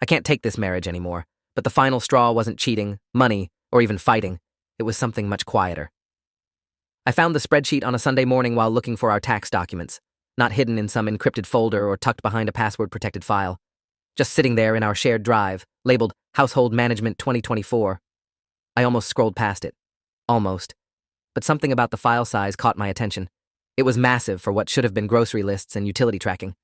I can't take this marriage anymore. But the final straw wasn't cheating, money, or even fighting. It was something much quieter. I found the spreadsheet on a Sunday morning while looking for our tax documents, not hidden in some encrypted folder or tucked behind a password-protected file. Just sitting there in our shared drive, labeled Household Management 2024. I almost scrolled past it. Almost. But something about the file size caught my attention. It was massive for what should have been grocery lists and utility tracking.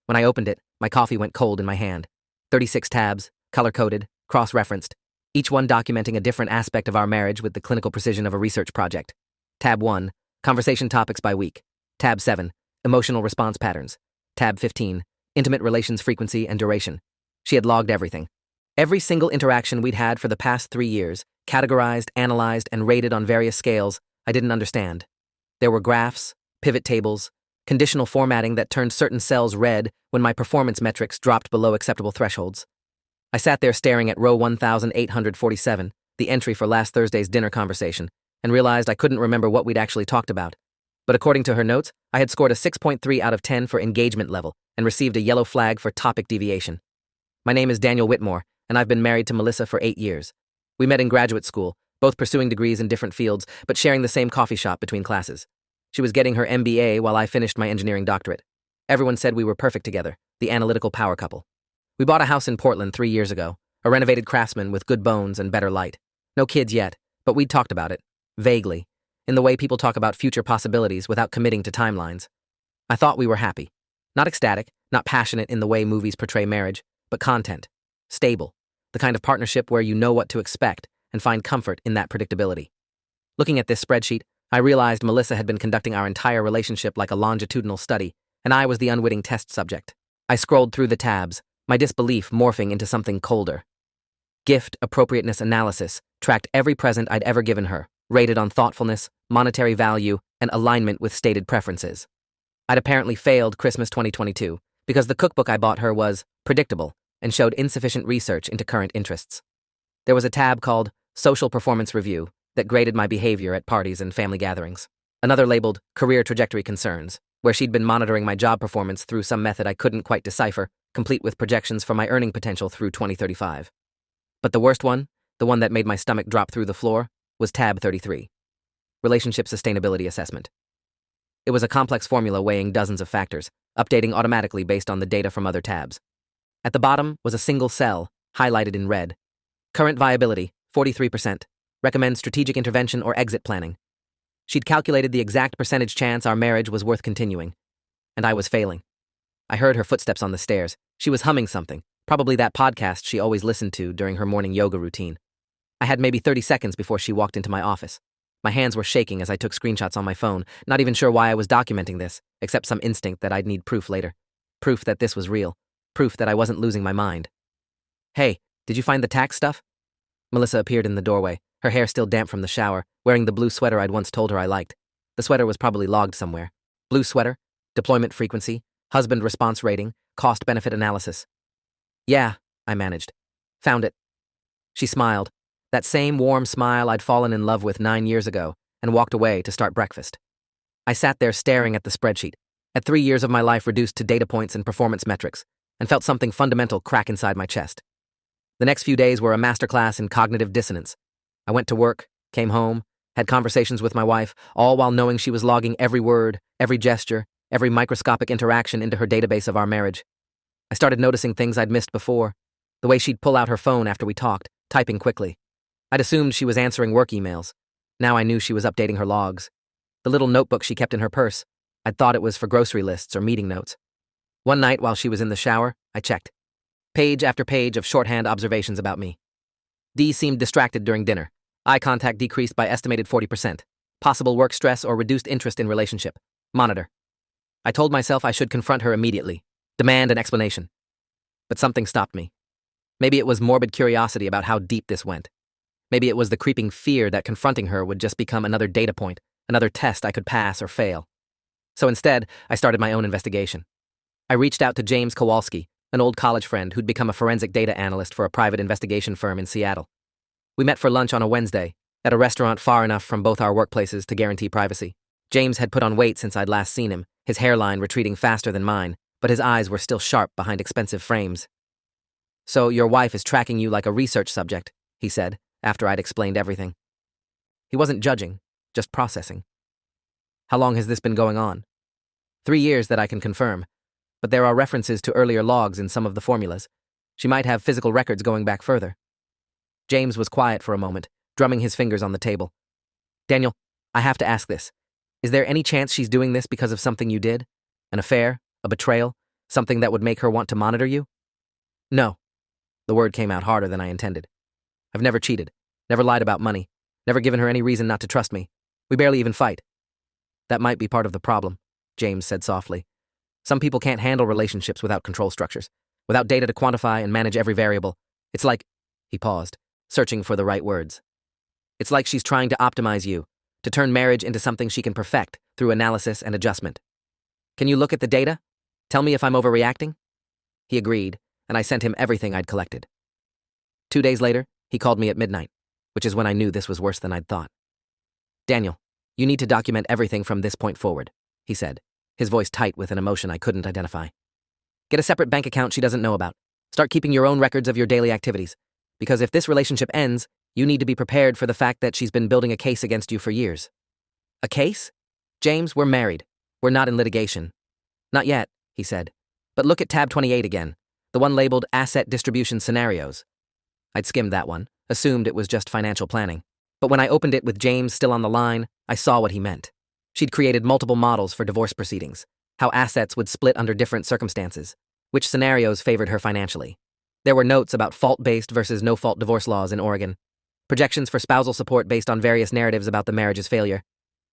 When I opened it, my coffee went cold in my hand. 36 tabs, color-coded, cross-referenced, each one documenting a different aspect of our marriage with the clinical precision of a research project. Tab 1, Conversation Topics by Week. Tab 7, Emotional Response Patterns. Tab 15, Intimate Relations Frequency and Duration. She had logged everything. Every single interaction we'd had for the past 3 years, categorized, analyzed, and rated on various scales I didn't understand. There were graphs, pivot tables, conditional formatting that turned certain cells red when my performance metrics dropped below acceptable thresholds. I sat there staring at row 1847, the entry for last Thursday's dinner conversation, and realized I couldn't remember what we'd actually talked about. But according to her notes, I had scored a 6.3 out of 10 for engagement level and received a yellow flag for topic deviation. My name is Daniel Whitmore, and I've been married to Melissa for 8 years. We met in graduate school, both pursuing degrees in different fields, but sharing the same coffee shop between classes. She was getting her MBA while I finished my engineering doctorate. Everyone said we were perfect together, the analytical power couple. We bought a house in Portland 3 years ago, a renovated Craftsman with good bones and better light. No kids yet, but we'd talked about it, vaguely, in the way people talk about future possibilities without committing to timelines. I thought we were happy. Not ecstatic, not passionate in the way movies portray marriage, but content. Stable. The kind of partnership where you know what to expect and find comfort in that predictability. Looking at this spreadsheet, I realized Melissa had been conducting our entire relationship like a longitudinal study, and I was the unwitting test subject. I scrolled through the tabs, my disbelief morphing into something colder. Gift appropriateness analysis tracked every present I'd ever given her, rated on thoughtfulness, monetary value, and alignment with stated preferences. I'd apparently failed Christmas 2022 because the cookbook I bought her was predictable and showed insufficient research into current interests. There was a tab called Social Performance Review that graded my behavior at parties and family gatherings. Another labeled Career Trajectory Concerns, where she'd been monitoring my job performance through some method I couldn't quite decipher, complete with projections for my earning potential through 2035. But the worst one, the one that made my stomach drop through the floor, was tab 33. Relationship Sustainability Assessment. It was a complex formula weighing dozens of factors, updating automatically based on the data from other tabs. At the bottom was a single cell, highlighted in red. Current viability, 43%. Recommend strategic intervention or exit planning. She'd calculated the exact percentage chance our marriage was worth continuing. And I was failing. I heard her footsteps on the stairs. She was humming something, probably that podcast she always listened to during her morning yoga routine. I had maybe 30 seconds before she walked into my office. My hands were shaking as I took screenshots on my phone, not even sure why I was documenting this, except some instinct that I'd need proof later. Proof that this was real. Proof that I wasn't losing my mind. Hey, did you find the tax stuff? Melissa appeared in the doorway, her hair still damp from the shower, wearing the blue sweater I'd once told her I liked. The sweater was probably logged somewhere. Blue sweater, deployment frequency, husband response rating, cost-benefit analysis. Yeah, I managed. Found it. She smiled, that same warm smile I'd fallen in love with 9 years ago, and walked away to start breakfast. I sat there staring at the spreadsheet, at 3 years of my life reduced to data points and performance metrics, and felt something fundamental crack inside my chest. The next few days were a masterclass in cognitive dissonance. I went to work, came home, had conversations with my wife, all while knowing she was logging every word, every gesture, every microscopic interaction into her database of our marriage. I started noticing things I'd missed before, the way she'd pull out her phone after we talked, typing quickly. I'd assumed she was answering work emails. Now I knew she was updating her logs. The little notebook she kept in her purse, I'd thought it was for grocery lists or meeting notes. One night while she was in the shower, I checked. Page after page of shorthand observations about me. D seemed distracted during dinner. Eye contact decreased by estimated 40%. Possible work stress or reduced interest in relationship. Monitor. I told myself I should confront her immediately. Demand an explanation. But something stopped me. Maybe it was morbid curiosity about how deep this went. Maybe it was the creeping fear that confronting her would just become another data point, another test I could pass or fail. So instead, I started my own investigation. I reached out to James Kowalski, an old college friend who'd become a forensic data analyst for a private investigation firm in Seattle. We met for lunch on a Wednesday, at a restaurant far enough from both our workplaces to guarantee privacy. James had put on weight since I'd last seen him, his hairline retreating faster than mine, but his eyes were still sharp behind expensive frames. So your wife is tracking you like a research subject, he said, after I'd explained everything. He wasn't judging, just processing. How long has this been going on? 3 years that I can confirm, but there are references to earlier logs in some of the formulas. She might have physical records going back further. James was quiet for a moment, drumming his fingers on the table. Daniel, I have to ask this. Is there any chance she's doing this because of something you did? An affair? A betrayal? Something that would make her want to monitor you? No. The word came out harder than I intended. I've never cheated, never lied about money, never given her any reason not to trust me. We barely even fight. That might be part of the problem, James said softly. Some people can't handle relationships without control structures, without data to quantify and manage every variable. It's like, he paused, searching for the right words. It's like she's trying to optimize you, to turn marriage into something she can perfect through analysis and adjustment. Can you look at the data? Tell me if I'm overreacting? He agreed, and I sent him everything I'd collected. 2 days later, he called me at midnight, which is when I knew this was worse than I'd thought. Daniel, you need to document everything from this point forward, he said, his voice tight with an emotion I couldn't identify. Get a separate bank account she doesn't know about. Start keeping your own records of your daily activities. Because if this relationship ends, you need to be prepared for the fact that she's been building a case against you for years. A case? James, we're married. We're not in litigation. Not yet, he said. But look at tab 28 again, the one labeled Asset Distribution Scenarios. I'd skimmed that one, assumed it was just financial planning. But when I opened it with James still on the line, I saw what he meant. She'd created multiple models for divorce proceedings, how assets would split under different circumstances, which scenarios favored her financially. There were notes about fault-based versus no-fault divorce laws in Oregon, projections for spousal support based on various narratives about the marriage's failure.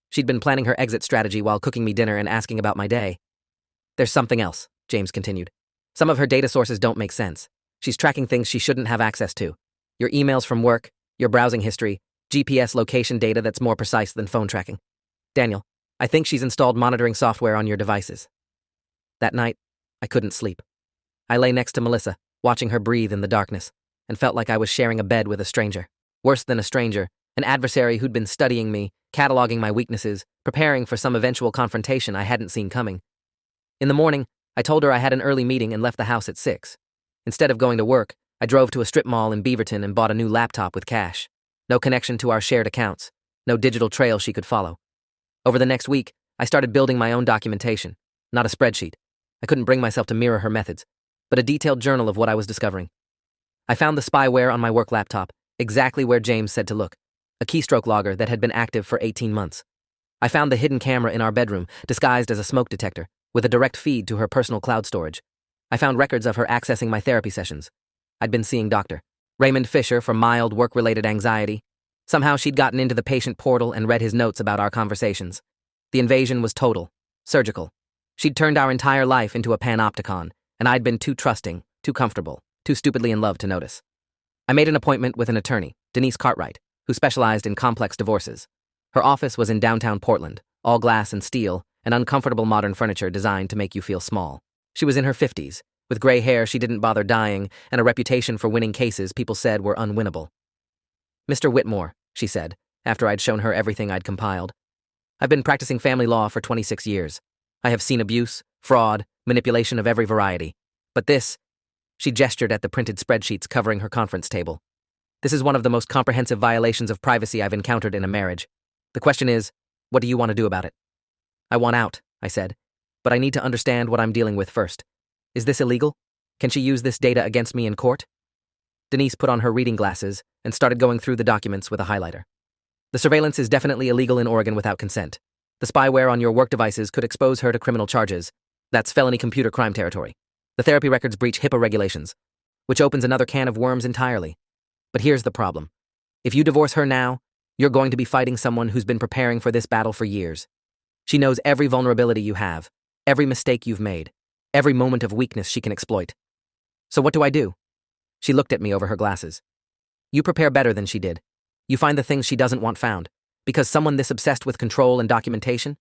She'd been planning her exit strategy while cooking me dinner and asking about my day. There's something else, James continued. Some of her data sources don't make sense. She's tracking things she shouldn't have access to. Your emails from work, your browsing history, GPS location data that's more precise than phone tracking. Daniel, I think she's installed monitoring software on your devices. That night, I couldn't sleep. I lay next to Melissa, watching her breathe in the darkness, and felt like I was sharing a bed with a stranger. Worse than a stranger, an adversary who'd been studying me, cataloging my weaknesses, preparing for some eventual confrontation I hadn't seen coming. In the morning, I told her I had an early meeting and left the house at 6. Instead of going to work, I drove to a strip mall in Beaverton and bought a new laptop with cash. No connection to our shared accounts, no digital trail she could follow. Over the next week, I started building my own documentation, not a spreadsheet. I couldn't bring myself to mirror her methods, but a detailed journal of what I was discovering. I found the spyware on my work laptop, exactly where James said to look, a keystroke logger that had been active for 18 months. I found the hidden camera in our bedroom, disguised as a smoke detector, with a direct feed to her personal cloud storage. I found records of her accessing my therapy sessions. I'd been seeing Dr. Raymond Fisher for mild work-related anxiety. Somehow she'd gotten into the patient portal and read his notes about our conversations. The invasion was total, surgical. She'd turned our entire life into a panopticon, and I'd been too trusting, too comfortable, too stupidly in love to notice. I made an appointment with an attorney, Denise Cartwright, who specialized in complex divorces. Her office was in downtown Portland, all glass and steel, and uncomfortable modern furniture designed to make you feel small. She was in her 50s, with gray hair she didn't bother dyeing, and a reputation for winning cases people said were unwinnable. Mr. Whitmore, she said, after I'd shown her everything I'd compiled. I've been practicing family law for 26 years. I have seen abuse, fraud, manipulation of every variety. But this, she gestured at the printed spreadsheets covering her conference table. This is one of the most comprehensive violations of privacy I've encountered in a marriage. The question is, what do you want to do about it? I want out, I said, but I need to understand what I'm dealing with first. Is this illegal? Can she use this data against me in court? Denise put on her reading glasses and started going through the documents with a highlighter. The surveillance is definitely illegal in Oregon without consent. The spyware on your work devices could expose her to criminal charges. That's felony computer crime territory. The therapy records breach HIPAA regulations, which opens another can of worms entirely. But here's the problem. If you divorce her now, you're going to be fighting someone who's been preparing for this battle for years. She knows every vulnerability you have, every mistake you've made, every moment of weakness she can exploit. So what do I do? She looked at me over her glasses. You prepare better than she did. You find the things she doesn't want found. Because someone this obsessed with control and documentation,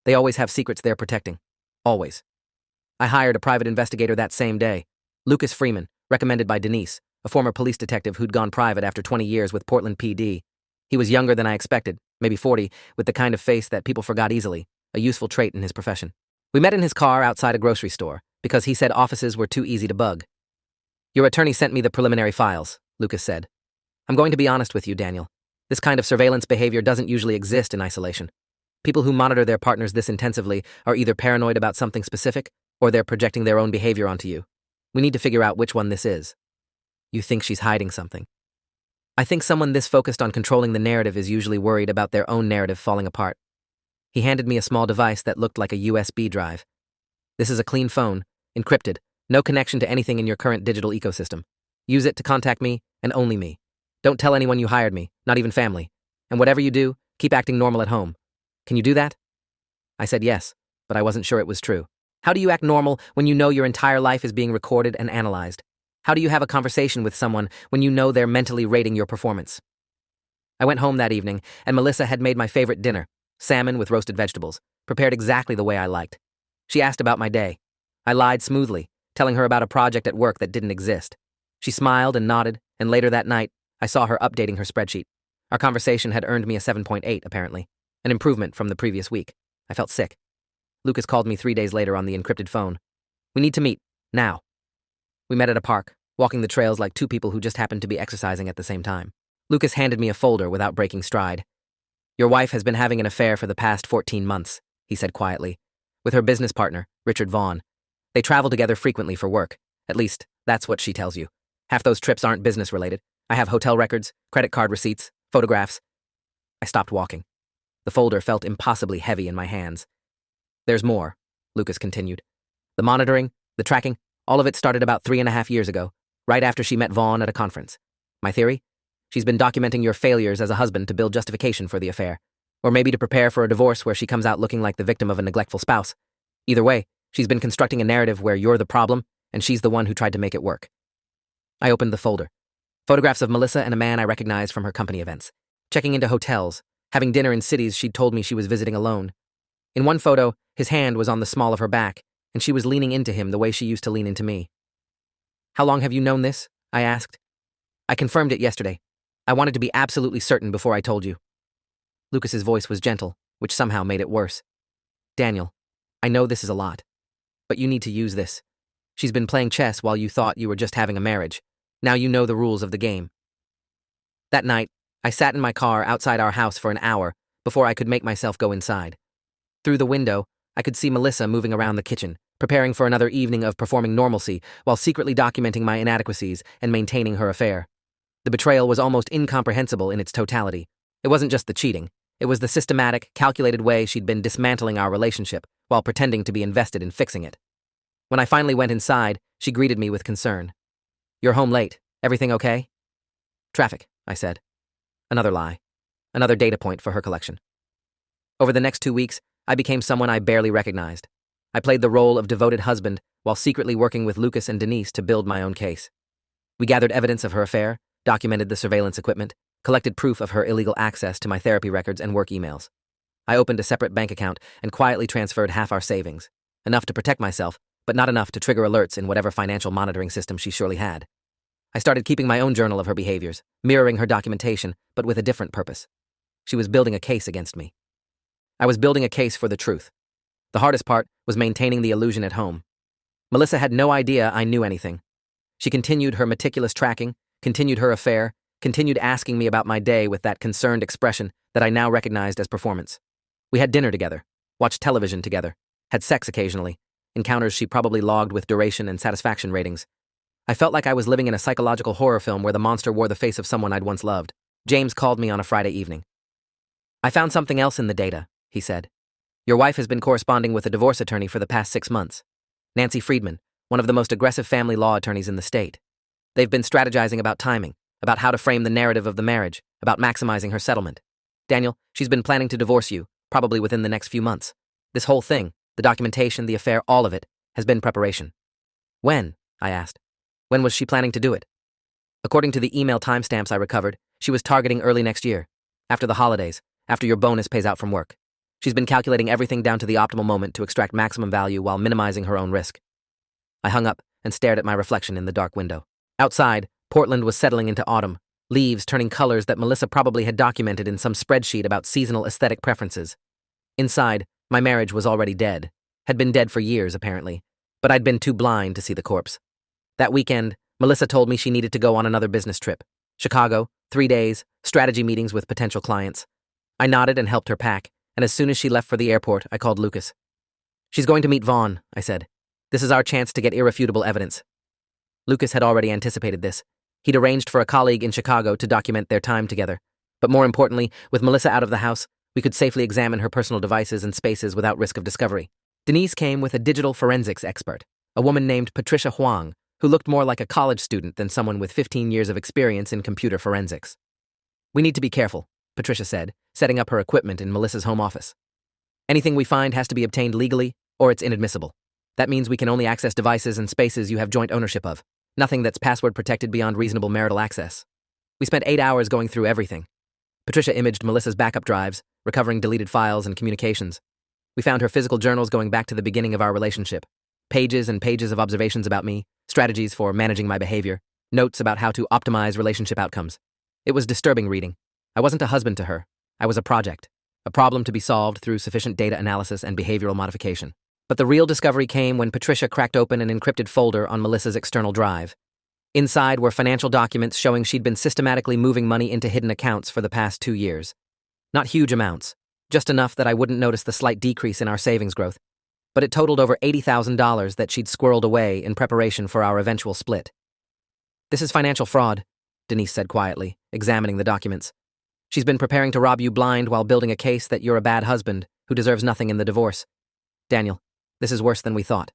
they always have secrets they're protecting. Always. I hired a private investigator that same day, Lucas Freeman, recommended by Denise, a former police detective who'd gone private after 20 years with Portland PD. He was younger than I expected, maybe 40, with the kind of face that people forgot easily, a useful trait in his profession. We met in his car outside a grocery store, because he said offices were too easy to bug. Your attorney sent me the preliminary files, Lucas said. I'm going to be honest with you, Daniel. This kind of surveillance behavior doesn't usually exist in isolation. People who monitor their partners this intensively are either paranoid about something specific, or they're projecting their own behavior onto you. We need to figure out which one this is. You think she's hiding something. I think someone this focused on controlling the narrative is usually worried about their own narrative falling apart. He handed me a small device that looked like a USB drive. This is a clean phone, encrypted, no connection to anything in your current digital ecosystem. Use it to contact me, and only me. Don't tell anyone you hired me, not even family. And whatever you do, keep acting normal at home. Can you do that? I said yes, but I wasn't sure it was true. How do you act normal when you know your entire life is being recorded and analyzed? How do you have a conversation with someone when you know they're mentally rating your performance? I went home that evening, and Melissa had made my favorite dinner, salmon with roasted vegetables, prepared exactly the way I liked. She asked about my day. I lied smoothly, telling her about a project at work that didn't exist. She smiled and nodded, and later that night, I saw her updating her spreadsheet. Our conversation had earned me a 7.8, apparently, an improvement from the previous week. I felt sick. Lucas called me 3 days later on the encrypted phone. We need to meet, now. We met at a park, walking the trails like two people who just happened to be exercising at the same time. Lucas handed me a folder without breaking stride. Your wife has been having an affair for the past 14 months, he said quietly, with her business partner, Richard Vaughn. They travel together frequently for work. At least, that's what she tells you. Half those trips aren't business-related. I have hotel records, credit card receipts, photographs. I stopped walking. The folder felt impossibly heavy in my hands. There's more, Lucas continued. The monitoring, the tracking, all of it started about 3.5 years ago, right after she met Vaughn at a conference. My theory? She's been documenting your failures as a husband to build justification for the affair, or maybe to prepare for a divorce where she comes out looking like the victim of a neglectful spouse. Either way, she's been constructing a narrative where you're the problem, and she's the one who tried to make it work. I opened the folder. Photographs of Melissa and a man I recognized from her company events, checking into hotels, having dinner in cities she'd told me she was visiting alone. In one photo, his hand was on the small of her back, and she was leaning into him the way she used to lean into me. How long have you known this? I asked. I confirmed it yesterday. I wanted to be absolutely certain before I told you. Lucas's voice was gentle, which somehow made it worse. Daniel, I know this is a lot, but you need to use this. She's been playing chess while you thought you were just having a marriage. Now you know the rules of the game. That night, I sat in my car outside our house for an hour before I could make myself go inside. Through the window, I could see Melissa moving around the kitchen, preparing for another evening of performing normalcy while secretly documenting my inadequacies and maintaining her affair. The betrayal was almost incomprehensible in its totality. It wasn't just the cheating. It was the systematic, calculated way she'd been dismantling our relationship while pretending to be invested in fixing it. When I finally went inside, she greeted me with concern. You're home late. Everything okay? Traffic, I said. Another lie. Another data point for her collection. Over the next 2 weeks, I became someone I barely recognized. I played the role of devoted husband while secretly working with Lucas and Denise to build my own case. We gathered evidence of her affair, documented the surveillance equipment, collected proof of her illegal access to my therapy records and work emails. I opened a separate bank account and quietly transferred half our savings, enough to protect myself, but not enough to trigger alerts in whatever financial monitoring system she surely had. I started keeping my own journal of her behaviors, mirroring her documentation, but with a different purpose. She was building a case against me. I was building a case for the truth. The hardest part was maintaining the illusion at home. Melissa had no idea I knew anything. She continued her meticulous tracking, continued her affair, continued asking me about my day with that concerned expression that I now recognized as performance. We had dinner together, watched television together, had sex occasionally, encounters she probably logged with duration and satisfaction ratings. I felt like I was living in a psychological horror film where the monster wore the face of someone I'd once loved. James called me on a Friday evening. I found something else in the data, he said. Your wife has been corresponding with a divorce attorney for the past 6 months. Nancy Friedman, one of the most aggressive family law attorneys in the state. They've been strategizing about timing, about how to frame the narrative of the marriage, about maximizing her settlement. Daniel, she's been planning to divorce you, probably within the next few months. This whole thing, the documentation, the affair, all of it, has been preparation. When? I asked. When was she planning to do it? According to the email timestamps I recovered, she was targeting early next year, after the holidays, after your bonus pays out from work. She's been calculating everything down to the optimal moment to extract maximum value while minimizing her own risk. I hung up and stared at my reflection in the dark window. Outside, Portland was settling into autumn, leaves turning colors that Melissa probably had documented in some spreadsheet about seasonal aesthetic preferences. Inside, my marriage was already dead, had been dead for years apparently, but I'd been too blind to see the corpse. That weekend, Melissa told me she needed to go on another business trip. Chicago, 3 days, strategy meetings with potential clients. I nodded and helped her pack, and as soon as she left for the airport, I called Lucas. She's going to meet Vaughn, I said. This is our chance to get irrefutable evidence. Lucas had already anticipated this. He'd arranged for a colleague in Chicago to document their time together. But more importantly, with Melissa out of the house, we could safely examine her personal devices and spaces without risk of discovery. Denise came with a digital forensics expert, a woman named Patricia Huang, who looked more like a college student than someone with 15 years of experience in computer forensics. We need to be careful, Patricia said, setting up her equipment in Melissa's home office. Anything we find has to be obtained legally, or it's inadmissible. That means we can only access devices and spaces you have joint ownership of. Nothing that's password protected beyond reasonable marital access. We spent 8 hours going through everything. Patricia imaged Melissa's backup drives, recovering deleted files and communications. We found her physical journals going back to the beginning of our relationship. Pages and pages of observations about me, strategies for managing my behavior, notes about how to optimize relationship outcomes. It was disturbing reading. I wasn't a husband to her. I was a project, a problem to be solved through sufficient data analysis and behavioral modification. But the real discovery came when Patricia cracked open an encrypted folder on Melissa's external drive. Inside were financial documents showing she'd been systematically moving money into hidden accounts for the past 2 years. Not huge amounts, just enough that I wouldn't notice the slight decrease in our savings growth. But it totaled over $80,000 that she'd squirreled away in preparation for our eventual split. This is financial fraud, Denise said quietly, examining the documents. She's been preparing to rob you blind while building a case that you're a bad husband who deserves nothing in the divorce. Daniel, this is worse than we thought.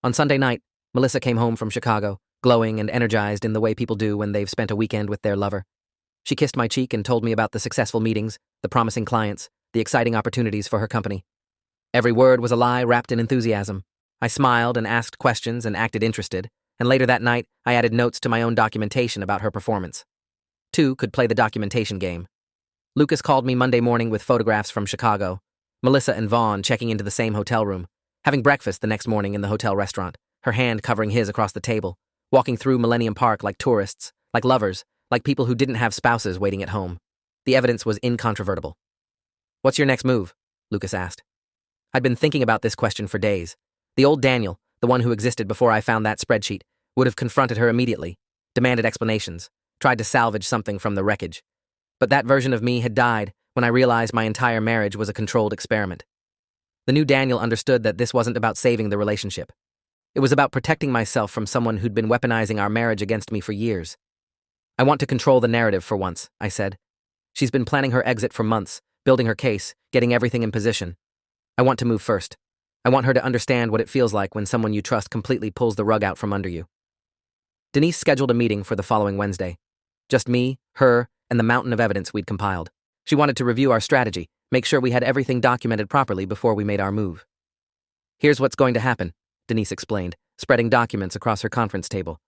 On Sunday night, Melissa came home from Chicago, glowing and energized in the way people do when they've spent a weekend with their lover. She kissed my cheek and told me about the successful meetings, the promising clients, the exciting opportunities for her company. Every word was a lie wrapped in enthusiasm. I smiled and asked questions and acted interested, and later that night, I added notes to my own documentation about her performance. 2 could play the documentation game. Lucas called me Monday morning with photographs from Chicago, Melissa and Vaughn checking into the same hotel room, having breakfast the next morning in the hotel restaurant, her hand covering his across the table, walking through Millennium Park like tourists, like lovers, like people who didn't have spouses waiting at home. The evidence was incontrovertible. What's your next move? Lucas asked. I'd been thinking about this question for days. The old Daniel, the one who existed before I found that spreadsheet, would have confronted her immediately, demanded explanations, tried to salvage something from the wreckage. But that version of me had died when I realized my entire marriage was a controlled experiment. The new Daniel understood that this wasn't about saving the relationship. It was about protecting myself from someone who'd been weaponizing our marriage against me for years. I want to control the narrative for once, I said. She's been planning her exit for months, building her case, getting everything in position. I want to move first. I want her to understand what it feels like when someone you trust completely pulls the rug out from under you. Denise scheduled a meeting for the following Wednesday. Just me, her, and the mountain of evidence we'd compiled. She wanted to review our strategy, make sure we had everything documented properly before we made our move. Here's what's going to happen, Denise explained, spreading documents across her conference table.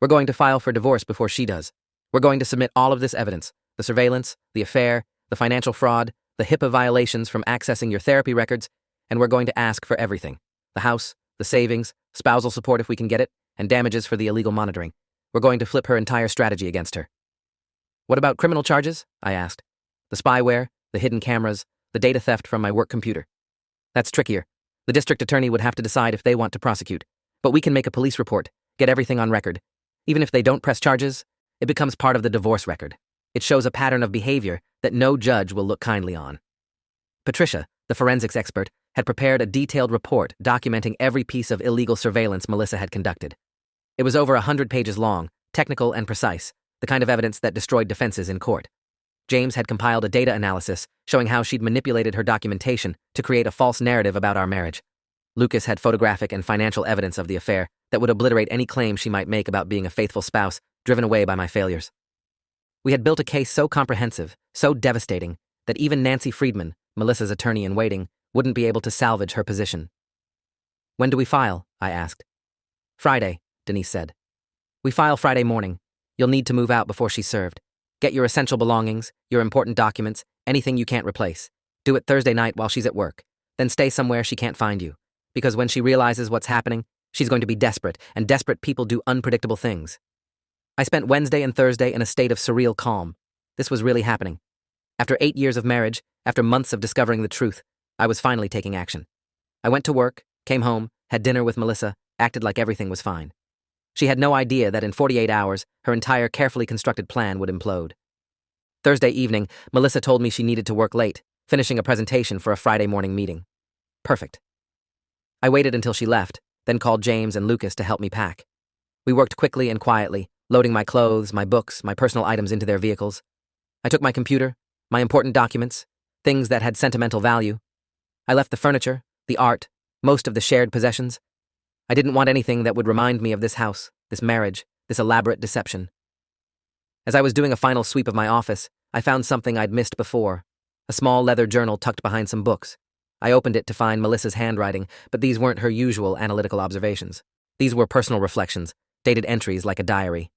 We're going to file for divorce before she does. We're going to submit all of this evidence, the surveillance, the affair, the financial fraud, the HIPAA violations from accessing your therapy records, and we're going to ask for everything. The house, the savings, spousal support if we can get it, and damages for the illegal monitoring. We're going to flip her entire strategy against her. What about criminal charges? I asked. The spyware, the hidden cameras, the data theft from my work computer. That's trickier. The district attorney would have to decide if they want to prosecute. But we can make a police report, get everything on record. Even if they don't press charges, it becomes part of the divorce record. It shows a pattern of behavior that no judge will look kindly on. Patricia, the forensics expert, had prepared a detailed report documenting every piece of illegal surveillance Melissa had conducted. It was over 100 pages long, technical and precise, the kind of evidence that destroyed defenses in court. James had compiled a data analysis showing how she'd manipulated her documentation to create a false narrative about our marriage. Lucas had photographic and financial evidence of the affair that would obliterate any claim she might make about being a faithful spouse, driven away by my failures. We had built a case so comprehensive, so devastating, that even Nancy Friedman, Melissa's attorney-in-waiting, wouldn't be able to salvage her position. When do we file? I asked. Friday, Denise said. We file Friday morning. You'll need to move out before she's served. Get your essential belongings, your important documents, anything you can't replace. Do it Thursday night while she's at work. Then stay somewhere she can't find you. Because when she realizes what's happening, she's going to be desperate, and desperate people do unpredictable things. I spent Wednesday and Thursday in a state of surreal calm. This was really happening. After 8 years of marriage, after months of discovering the truth, I was finally taking action. I went to work, came home, had dinner with Melissa, acted like everything was fine. She had no idea that in 48 hours, her entire carefully constructed plan would implode. Thursday evening, Melissa told me she needed to work late, finishing a presentation for a Friday morning meeting. Perfect. I waited until she left, then called James and Lucas to help me pack. We worked quickly and quietly, loading my clothes, my books, my personal items into their vehicles. I took my computer, my important documents, things that had sentimental value. I left the furniture, the art, most of the shared possessions. I didn't want anything that would remind me of this house, this marriage, this elaborate deception. As I was doing a final sweep of my office, I found something I'd missed before, a small leather journal tucked behind some books. I opened it to find Melissa's handwriting, but these weren't her usual analytical observations. These were personal reflections, dated entries like a diary.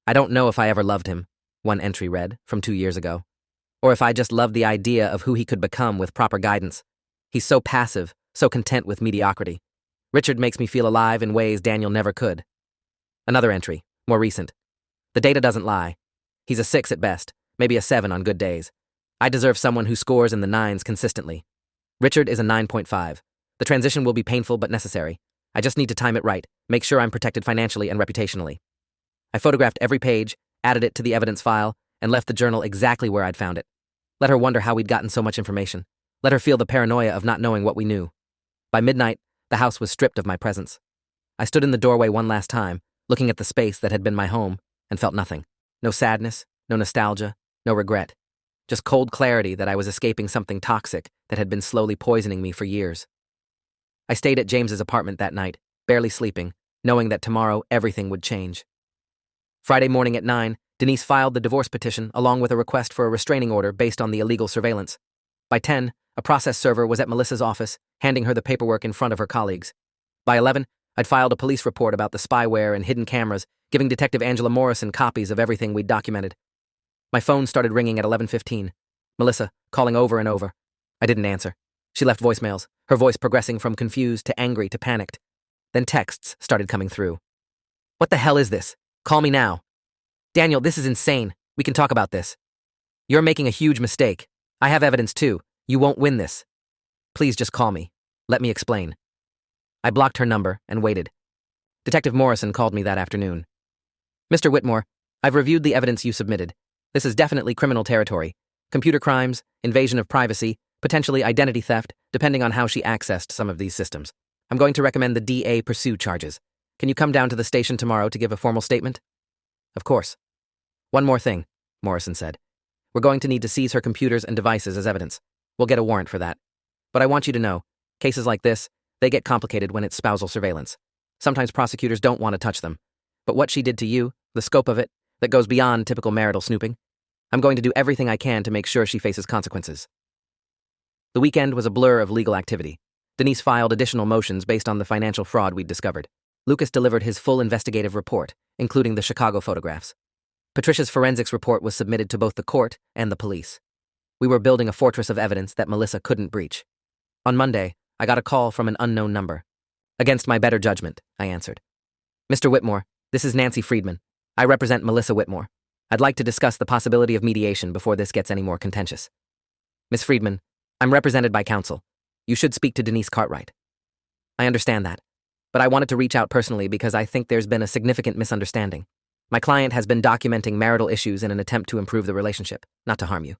I don't know if I ever loved him, one entry read, from 2 years ago, or if I just loved the idea of who he could become with proper guidance. He's so passive, so content with mediocrity. Richard makes me feel alive in ways Daniel never could. Another entry, more recent. The data doesn't lie. He's a 6 at best, maybe a 7 on good days. I deserve someone who scores in the 9s consistently. Richard is a 9.5. The transition will be painful but necessary. I just need to time it right, make sure I'm protected financially and reputationally. I photographed every page, added it to the evidence file, and left the journal exactly where I'd found it. Let her wonder how we'd gotten so much information. Let her feel the paranoia of not knowing what we knew. By midnight, the house was stripped of my presence. I stood in the doorway one last time, looking at the space that had been my home, and felt nothing. No sadness, no nostalgia, no regret. Just cold clarity that I was escaping something toxic that had been slowly poisoning me for years. I stayed at James's apartment that night, barely sleeping, knowing that tomorrow everything would change. Friday morning at 9, Denise filed the divorce petition along with a request for a restraining order based on the illegal surveillance. By 10, a process server was at Melissa's office, handing her the paperwork in front of her colleagues. By 11, I'd filed a police report about the spyware and hidden cameras, giving Detective Angela Morrison copies of everything we'd documented. My phone started ringing at 11:15. Melissa, calling over and over. I didn't answer. She left voicemails, her voice progressing from confused to angry to panicked. Then texts started coming through. What the hell is this? Call me now. Daniel, this is insane. We can talk about this. You're making a huge mistake. I have evidence too. You won't win this. Please just call me. Let me explain. I blocked her number and waited. Detective Morrison called me that afternoon. Mr. Whitmore, I've reviewed the evidence you submitted. This is definitely criminal territory. Computer crimes, invasion of privacy, potentially identity theft, depending on how she accessed some of these systems. I'm going to recommend the DA pursue charges. Can you come down to the station tomorrow to give a formal statement? Of course. One more thing, Morrison said. We're going to need to seize her computers and devices as evidence. We'll get a warrant for that. But I want you to know, cases like this, they get complicated when it's spousal surveillance. Sometimes prosecutors don't want to touch them. But what she did to you, the scope of it, that goes beyond typical marital snooping. I'm going to do everything I can to make sure she faces consequences. The weekend was a blur of legal activity. Denise filed additional motions based on the financial fraud we'd discovered. Lucas delivered his full investigative report, including the Chicago photographs. Patricia's forensics report was submitted to both the court and the police. We were building a fortress of evidence that Melissa couldn't breach. On Monday, I got a call from an unknown number. Against my better judgment, I answered. Mr. Whitmore, this is Nancy Friedman. I represent Melissa Whitmore. I'd like to discuss the possibility of mediation before this gets any more contentious. Miss Friedman, I'm represented by counsel. You should speak to Denise Cartwright. I understand that, but I wanted to reach out personally because I think there's been a significant misunderstanding. My client has been documenting marital issues in an attempt to improve the relationship, not to harm you.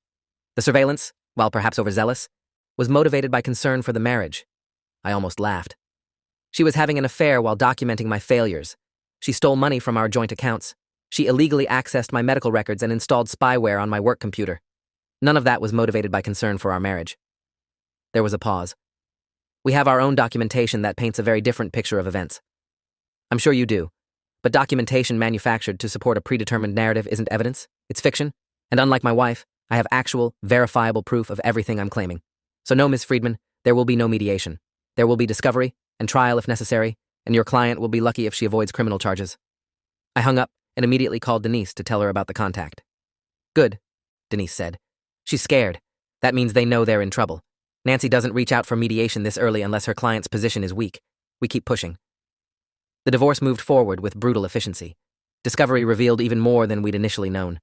The surveillance, while perhaps overzealous, was motivated by concern for the marriage. I almost laughed. She was having an affair while documenting my failures. She stole money from our joint accounts. She illegally accessed my medical records and installed spyware on my work computer. None of that was motivated by concern for our marriage. There was a pause. We have our own documentation that paints a very different picture of events. I'm sure you do, but documentation manufactured to support a predetermined narrative isn't evidence, it's fiction, and unlike my wife, I have actual, verifiable proof of everything I'm claiming. So no, Ms. Friedman, there will be no mediation. There will be discovery and trial if necessary, and your client will be lucky if she avoids criminal charges. I hung up and immediately called Denise to tell her about the contact. Good, Denise said. She's scared. That means they know they're in trouble. Nancy doesn't reach out for mediation this early unless her client's position is weak. We keep pushing. The divorce moved forward with brutal efficiency. Discovery revealed even more than we'd initially known.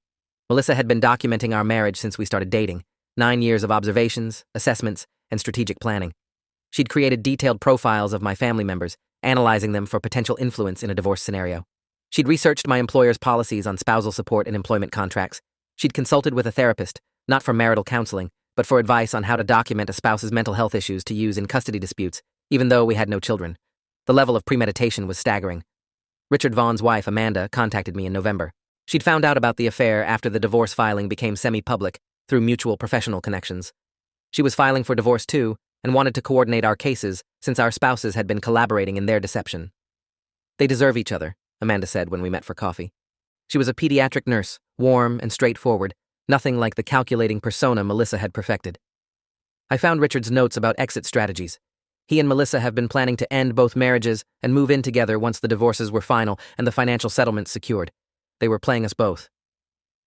Melissa had been documenting our marriage since we started dating. 9 years of observations, assessments, and strategic planning. She'd created detailed profiles of my family members, analyzing them for potential influence in a divorce scenario. She'd researched my employer's policies on spousal support and employment contracts. She'd consulted with a therapist, not for marital counseling, but for advice on how to document a spouse's mental health issues to use in custody disputes, even though we had no children. The level of premeditation was staggering. Richard Vaughn's wife, Amanda, contacted me in November. She'd found out about the affair after the divorce filing became semi-public through mutual professional connections. She was filing for divorce too, and wanted to coordinate our cases since our spouses had been collaborating in their deception. They deserve each other, Amanda said when we met for coffee. She was a pediatric nurse, warm and straightforward, nothing like the calculating persona Melissa had perfected. I found Richard's notes about exit strategies. He and Melissa have been planning to end both marriages and move in together once the divorces were final and the financial settlements secured. They were playing us both.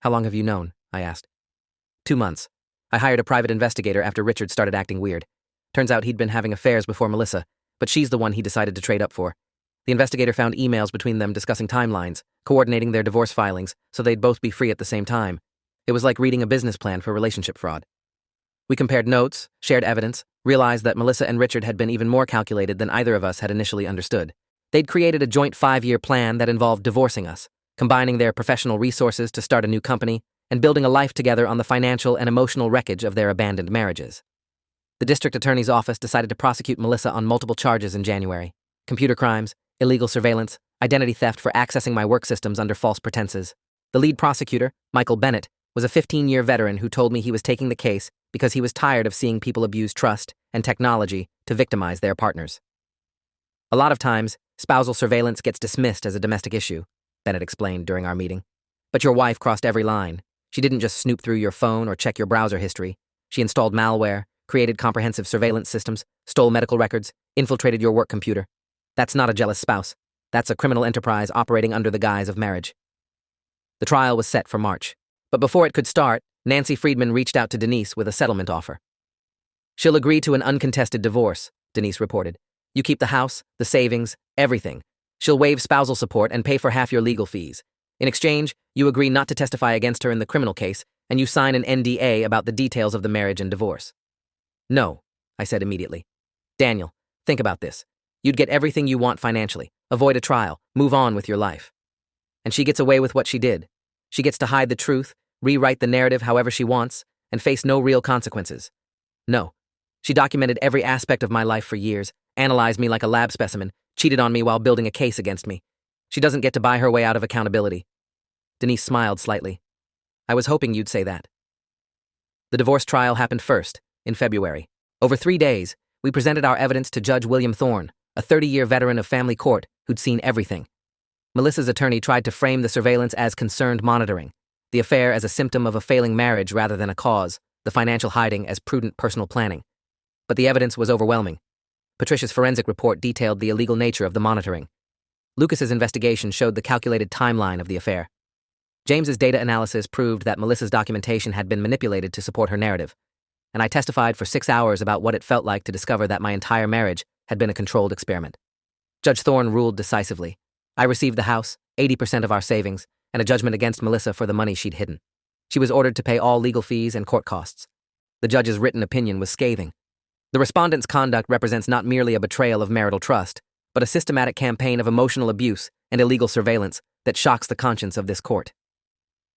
How long have you known? I asked. 2 months. I hired a private investigator after Richard started acting weird. Turns out he'd been having affairs before Melissa, but she's the one he decided to trade up for. The investigator found emails between them discussing timelines, coordinating their divorce filings so they'd both be free at the same time. It was like reading a business plan for relationship fraud. We compared notes, shared evidence, realized that Melissa and Richard had been even more calculated than either of us had initially understood. They'd created a joint 5-year plan that involved divorcing us, combining their professional resources to start a new company, and building a life together on the financial and emotional wreckage of their abandoned marriages. The district attorney's office decided to prosecute Melissa on multiple charges in January: computer crimes, illegal surveillance, identity theft for accessing my work systems under false pretenses. The lead prosecutor, Michael Bennett, was a 15-year veteran who told me he was taking the case because he was tired of seeing people abuse trust and technology to victimize their partners. A lot of times, spousal surveillance gets dismissed as a domestic issue, Bennett explained during our meeting. But your wife crossed every line. She didn't just snoop through your phone or check your browser history. She installed malware, created comprehensive surveillance systems, stole medical records, infiltrated your work computer. That's not a jealous spouse. That's a criminal enterprise operating under the guise of marriage. The trial was set for March. But before it could start, Nancy Friedman reached out to Denise with a settlement offer. She'll agree to an uncontested divorce, Denise reported. You keep the house, the savings, everything. She'll waive spousal support and pay for half your legal fees. In exchange, you agree not to testify against her in the criminal case, and you sign an NDA about the details of the marriage and divorce. No, I said immediately. Daniel, think about this. You'd get everything you want financially, avoid a trial, move on with your life. And she gets away with what she did. She gets to hide the truth, rewrite the narrative however she wants, and face no real consequences. No. She documented every aspect of my life for years, analyzed me like a lab specimen, cheated on me while building a case against me. She doesn't get to buy her way out of accountability. Denise smiled slightly. I was hoping you'd say that. The divorce trial happened first, in February. Over 3 days, we presented our evidence to Judge William Thorne, a 30-year veteran of family court who'd seen everything. Melissa's attorney tried to frame the surveillance as concerned monitoring, the affair as a symptom of a failing marriage rather than a cause, the financial hiding as prudent personal planning. But the evidence was overwhelming. Patricia's forensic report detailed the illegal nature of the monitoring. Lucas's investigation showed the calculated timeline of the affair. James's data analysis proved that Melissa's documentation had been manipulated to support her narrative, and I testified for 6 hours about what it felt like to discover that my entire marriage had been a controlled experiment. Judge Thorne ruled decisively. I received the house, 80% of our savings, and a judgment against Melissa for the money she'd hidden. She was ordered to pay all legal fees and court costs. The judge's written opinion was scathing. The respondent's conduct represents not merely a betrayal of marital trust, but a systematic campaign of emotional abuse and illegal surveillance that shocks the conscience of this court.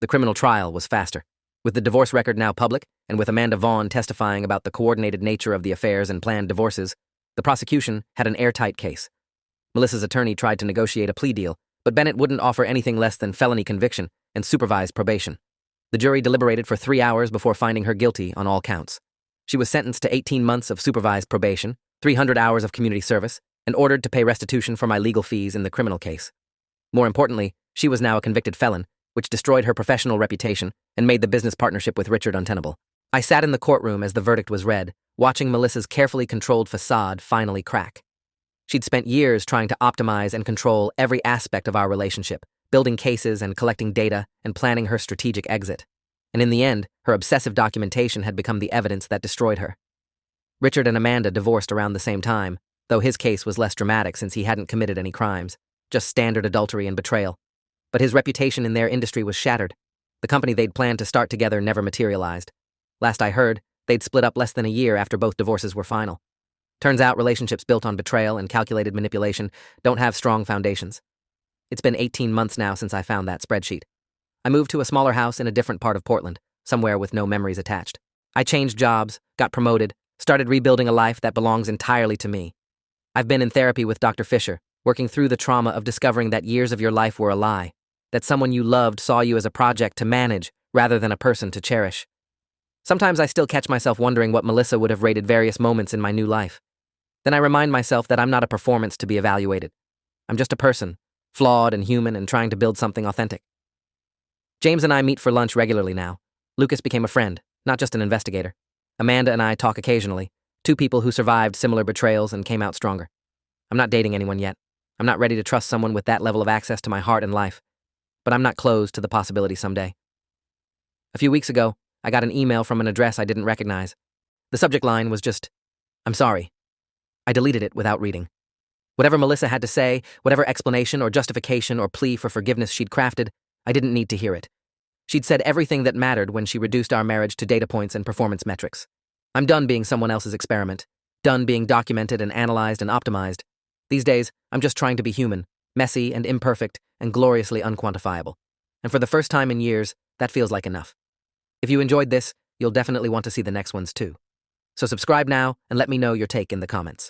The criminal trial was faster. With the divorce record now public, and with Amanda Vaughn testifying about the coordinated nature of the affairs and planned divorces, the prosecution had an airtight case. Melissa's attorney tried to negotiate a plea deal, but Bennett wouldn't offer anything less than felony conviction and supervised probation. The jury deliberated for 3 hours before finding her guilty on all counts. She was sentenced to 18 months of supervised probation, 300 hours of community service, and ordered to pay restitution for my legal fees in the criminal case. More importantly, she was now a convicted felon, which destroyed her professional reputation and made the business partnership with Richard untenable. I sat in the courtroom as the verdict was read, watching Melissa's carefully controlled facade finally crack. She'd spent years trying to optimize and control every aspect of our relationship, building cases and collecting data and planning her strategic exit. And in the end, her obsessive documentation had become the evidence that destroyed her. Richard and Amanda divorced around the same time, though his case was less dramatic since he hadn't committed any crimes, just standard adultery and betrayal. But his reputation in their industry was shattered. The company they'd planned to start together never materialized. Last I heard, they'd split up less than a year after both divorces were final. Turns out relationships built on betrayal and calculated manipulation don't have strong foundations. It's been 18 months now since I found that spreadsheet. I moved to a smaller house in a different part of Portland, somewhere with no memories attached. I changed jobs, got promoted, started rebuilding a life that belongs entirely to me. I've been in therapy with Dr. Fisher, working through the trauma of discovering that years of your life were a lie, that someone you loved saw you as a project to manage rather than a person to cherish. Sometimes I still catch myself wondering what Melissa would have rated various moments in my new life. Then I remind myself that I'm not a performance to be evaluated. I'm just a person, flawed and human and trying to build something authentic. James and I meet for lunch regularly now. Lucas became a friend, not just an investigator. Amanda and I talk occasionally, two people who survived similar betrayals and came out stronger. I'm not dating anyone yet. I'm not ready to trust someone with that level of access to my heart and life. But I'm not closed to the possibility someday. A few weeks ago, I got an email from an address I didn't recognize. The subject line was just, "I'm sorry." I deleted it without reading. Whatever Melissa had to say, whatever explanation or justification or plea for forgiveness she'd crafted, I didn't need to hear it. She'd said everything that mattered when she reduced our marriage to data points and performance metrics. I'm done being someone else's experiment, done being documented and analyzed and optimized. These days, I'm just trying to be human, messy and imperfect and gloriously unquantifiable. And for the first time in years, that feels like enough. If you enjoyed this, you'll definitely want to see the next ones too. So subscribe now and let me know your take in the comments.